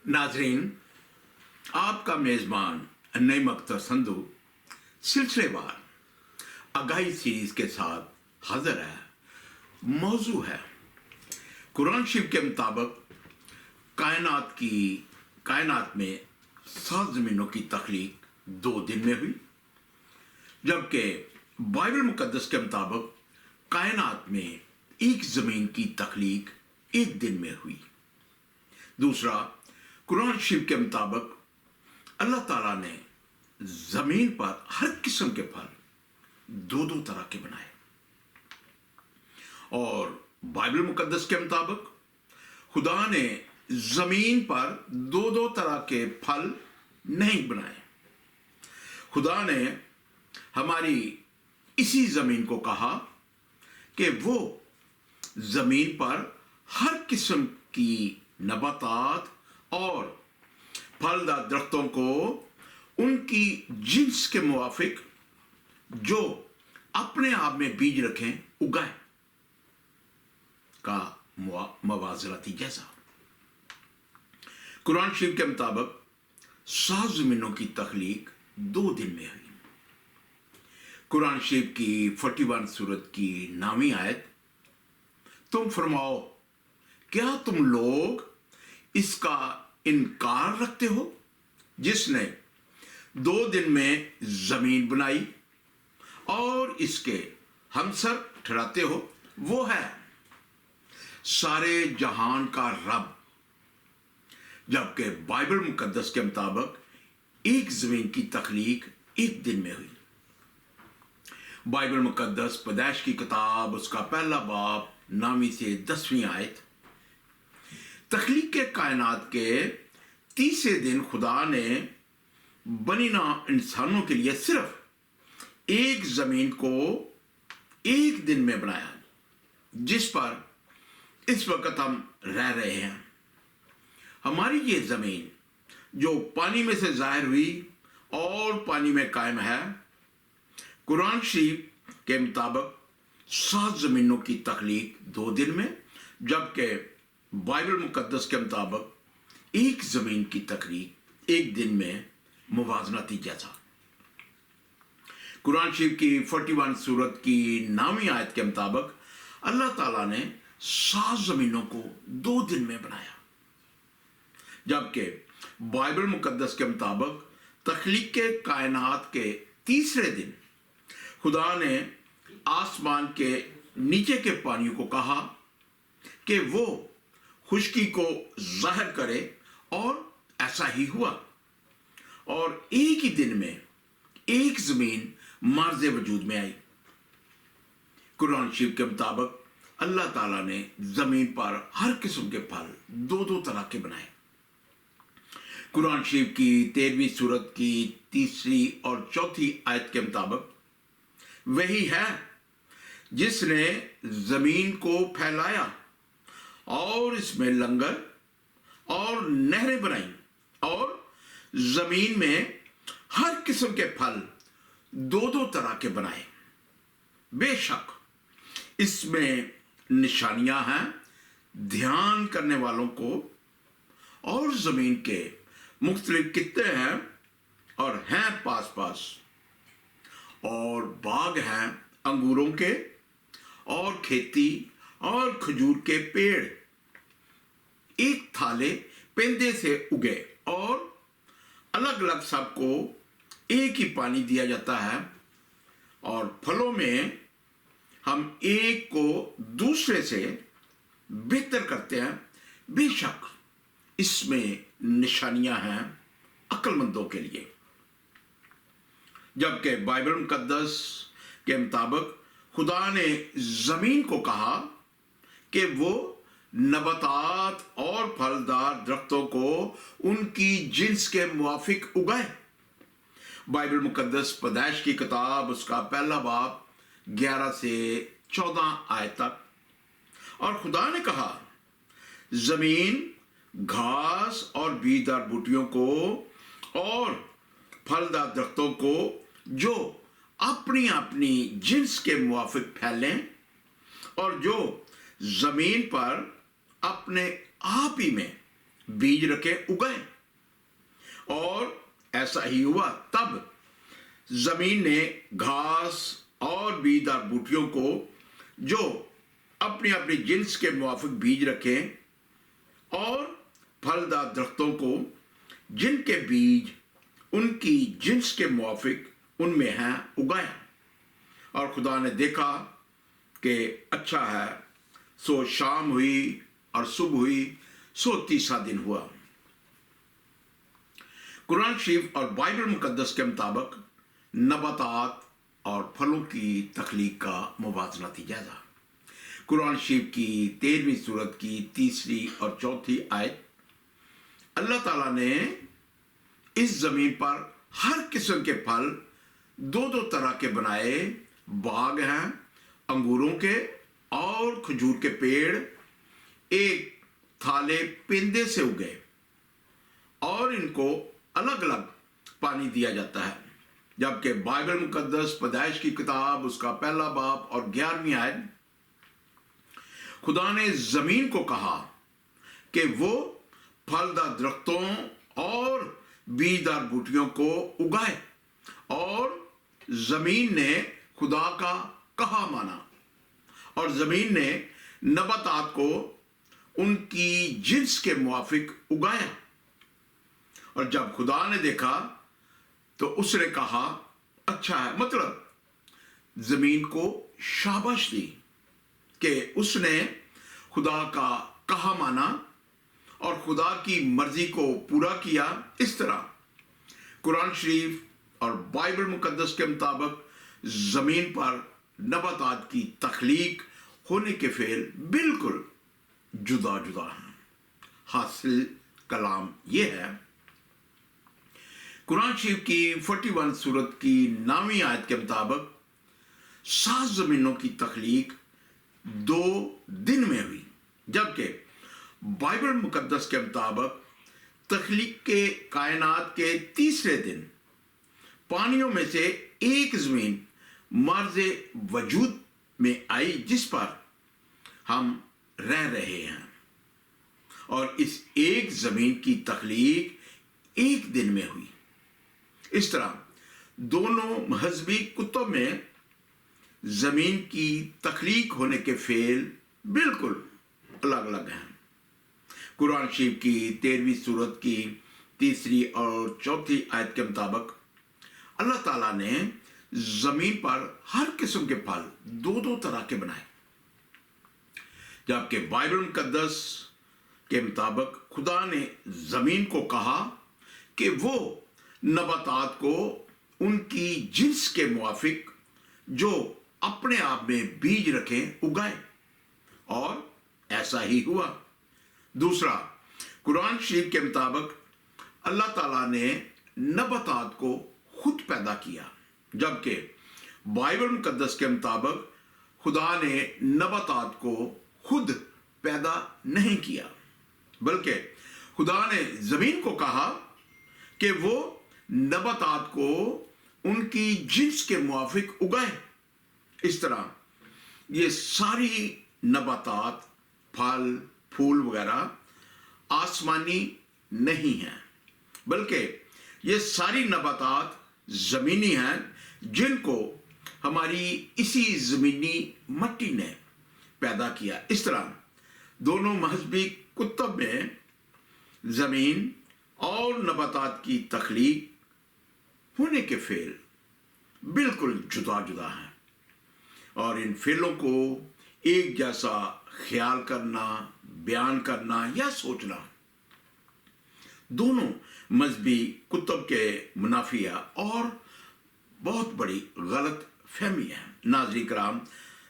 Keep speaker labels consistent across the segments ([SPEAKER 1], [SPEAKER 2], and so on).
[SPEAKER 1] नाजरीन, आपका मेज़बान नई मख्तर संधू सिलसिलेवार आगाही सीरीज के साथ हाजिर है। मौजू है कुरान शरीफ के मुताबिक कायनात में 7 ज़मीनों की तख्लीक 2 दिन में हुई, जबकि बाइबल मुकद्दस के मुताबिक कायनात में 1 ज़मीन की तख्लीक 1 दिन में हुई। दूसरा, कुरान शरीफ के मुताबिक अल्लाह ताला ने ज़मीन पर हर किस्म के फल 2-2 तरह के बनाए, और बाइबल मुकद्दस के मुताबिक खुदा ने ज़मीन पर 2-2 तरह के फल नहीं बनाए। खुदा ने हमारी इसी ज़मीन को कहा कि वो ज़मीन पर हर किस्म की नबातात और फलदार दरख्तों को उनकी जिन्स के मुवाफिक जो अपने आप में बीज रखें उगाए का मवाज़नती जैसा। कुरान शरीफ के मुताबिक 7 ज़मीनों की तख्लीक 2 दिन में हुई। कुरान शरीफ की 41 सूरत की 9वीं आयत, तुम फरमाओ, क्या तुम लोग इसका इनकार रखते हो जिसने 2 दिन में जमीन बनाई और इसके हमसर ठहराते हो? वो है सारे जहान का रब। जबकि बाइबल मुकद्दस के मुताबिक 1 जमीन की तख्लीक 1 दिन में हुई। बाइबल मुकद्दस पैदाइश की किताब उसका पहला बाब 9वीं से 10वीं आयत, तख्लीक के कायनात के 30वें दिन खुदा ने बनीना इंसानों के लिए सिर्फ 1 जमीन को 1 दिन में बनाया, जिस पर इस वक्त हम रह रहे हैं। हमारी ये जमीन जो पानी में से जाहिर हुई और पानी में कायम है, कुरान शरीफ के मुताबिक 7 जमीनों की तख्लीक 2 दिन में, जबकि बाइबल मुकद्दस के मुताबिक 1 जमीन की तख्लीक 1 दिन में मुवाज़नती जैसा। कुरान शरीफ की 41 सूरत की 9वीं आयत के मुताबिक अल्लाह ताला ने 7 जमीनों को 2 दिन में बनाया, जबकि बाइबल मुकद्दस के मुताबिक तख्लीक के कायनात के 3रे दिन खुदा ने आसमान के नीचे के पानियों को कहा कि वो खुश्की को जाहिर करे, और ऐसा ही हुआ, और एक ही दिन में 1 जमीन मार्ज़े वजूद में आई। कुरान शरीफ के मुताबिक अल्लाह ताला ने जमीन पर हर किस्म के फल 2-2 तरह के बनाए। कुरान शरीफ की 13वीं सूरत की 3री और 4थी आयत के मुताबिक वही है जिसने जमीन को फैलाया और इसमें लंगर और नहरें बनाई, और जमीन में हर किस्म के फल 2-2 तरह के बनाए। बेशक इसमें निशानियां हैं ध्यान करने वालों को, और जमीन के मुख्तलिफ कित्ते हैं और हैं पास पास, और बाग हैं अंगूरों के, और खेती और खजूर के पेड़ एक थाले पेंदे से उगे, और अलग अलग सबको एक ही पानी दिया जाता है, और फलों में हम एक को दूसरे से बेहतर करते हैं। बेशक इसमें निशानियां हैं अक्लमंदों के लिए। जबकि बाइबल मुकद्दस के मुताबिक खुदा ने जमीन को कहा कि वो नबातात और फलदार दरख्तों को उनकी जिन्स के मुवाफिक उगाए। बाइबल मुकद्दस पैदाइश की किताब उसका पहला बाब 11 से 14 आयत तक, और खुदा ने कहा, जमीन घास और बीजदार बूटियों को और फलदार दरख्तों को जो अपनी अपनी जिन्स के मुवाफिक फैलें, और जो जमीन पर अपने आप ही में बीज रखे उगाए, और ऐसा ही हुआ। तब जमीन ने घास और बीजदार बूटियों को जो अपनी अपनी जिन्स के मुआफिक बीज रखे, और फलदार दरख्तों को जिनके बीज उनकी जिन्स के मुआफिक उनमें हैं उगाया। और खुदा ने देखा कि अच्छा है। सो शाम हुई और सुबह हुई, सो तीसरा दिन हुआ। कुरान शरीफ और बाइबल मुकद्दस के मुताबिक नबातात और फलों की तख्लीक का मुवाज़नती जायजा। कुरान शरीफ की 13वीं सूरत की 3री और 4थी आयत, अल्लाह ताला ने इस जमीन पर हर किस्म के फल दो दो तरह के बनाए। बाग हैं अंगूरों के और खजूर के पेड़, एक थाले पेंदे से उगे, और इनको अलग अलग पानी दिया जाता है। जबकि बाइबल मुकद्दस पैदाइश की किताब उसका पहला बाब और 11वीं आयत, खुदा ने जमीन को कहा कि वो फलदार दरख्तों और बीजदार बूटियों को उगाए, और जमीन ने खुदा का कहा माना, और जमीन ने नबातात को उनकी जिन्स के मुआफिक उगाया। और जब खुदा ने देखा तो उसने कहा अच्छा है। मतलब जमीन को शाबाश दी कि उसने खुदा का कहा माना और खुदा की मर्जी को पूरा किया। इस तरह कुरान शरीफ और बाइबल मुकद्दस के मुताबिक जमीन पर नबातात की तख्लीक होने के फेल बिल्कुल जुदा जुदा हैं। हासिल कलाम यह है, कुरान शरीफ की 41 सूरत की 9वीं आयत के मुताबिक 7 जमीनों की तख्लीक 2 दिन में हुई। जबकि बाइबल मुकद्दस के मुताबिक तख्लीक के कायनात के तीसरे दिन पानियों में से एक जमीन मर्ज़ वजूद में आई जिस पर हम रह रहे हैं, और इस एक जमीन की तख्लीक एक दिन में हुई। इस तरह दोनों मजहबी कुतुब में जमीन की तख्लीक होने के फेल बिल्कुल अलग अलग हैं। कुरान शरीफ की 13वीं सूरत की 3री और 4थी आयत के मुताबिक अल्लाह ताला ने जमीन पर हर किस्म के फल दो दो तरह के बनाए। जबकि बाइबल मुकद्दस के मुताबिक खुदा ने जमीन को कहा कि वो नबातात को उनकी जिन्स के मुआफिक जो अपने आप में बीज रखें उगाए, और ऐसा ही हुआ। दूसरा, कुरान शरीफ के मुताबिक अल्लाह ताला ने नबातात को खुद पैदा किया, जबकि बाइबल मुकद्दस के मुताबिक खुदा ने नबातात को खुद पैदा नहीं किया, बल्कि खुदा ने जमीन को कहा कि वो नबातात को उनकी जिन्स के मुआफिक उगाए। इस तरह ये सारी नबातात, फल फूल वगैरह आसमानी नहीं हैं, बल्कि ये सारी नबातात ज़मीनी हैं जिनको हमारी इसी ज़मीनी मट्टी ने पैदा किया। इस तरह दोनों मजहबी कुतुब में ज़मीन और नबातात की तख्लीक होने के फेल बिल्कुल जुदा जुदा हैं, और इन फेलों को एक जैसा ख्याल करना, बयान करना या सोचना दोनों मजहबी कुतुब के मुनाफिया और बहुत बड़ी गलत फहमी है। नाज़रीन कराम,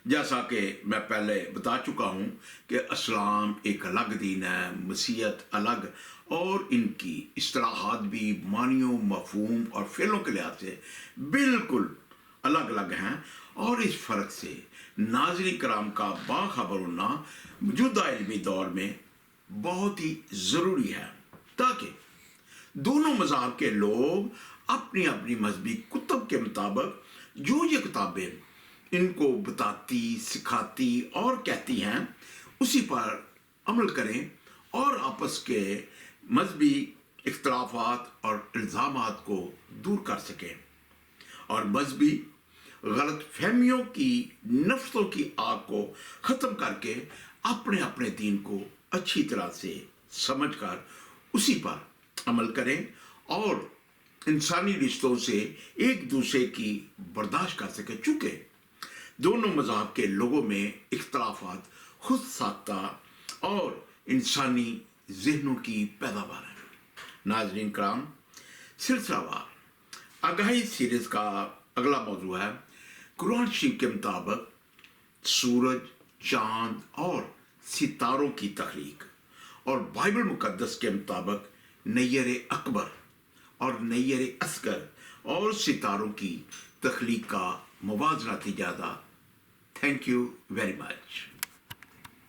[SPEAKER 1] जैसा कि मैं पहले बता चुका हूँ कि इस्लाम एक अलग दीन है, मसीहत अलग, और इनकी इस्तिलाहात भी मानियों, मफहूम और फेलों के लिहाज से बिल्कुल अलग अलग हैं। और इस फ़र्क से नाज़रीन कराम का बाखबर होना मौजूदा इल्मी दौर में बहुत ही ज़रूरी है, ताकि दोनों मज़हब के लोग अपनी अपनी मजहबी कुतुब के मुताबिक जो ये किताबें इनको बताती, सिखाती और कहती हैं उसी पर अमल करें, और आपस के مذہبی اختلافات اور الزامات کو دور کر سکیں اور مذہبی غلط فہمیوں کی نفرتوں کی آگ کو ختم کر کے اپنے اپنے دین کو اچھی طرح سے سمجھ کر اسی پر عمل کریں اور انسانی رشتوں سے ایک دوسرے کی برداشت کر سکیں، چونکہ دونوں مذہب کے لوگوں میں اختلافات خود ساختہ اور انسانی ذہنوں کی پیداوار ہے۔ ناظرین کرام، سلسلہ وار آگاہی سیریز کا اگلا موضوع ہے قرآن شریف کے مطابق سورج، چاند اور ستاروں کی تخلیق، اور بائبل مقدس کے مطابق نیر اکبر اور نیر اصغر اور ستاروں کی تخلیق کا موازناتی جائزہ۔ Thank you very much.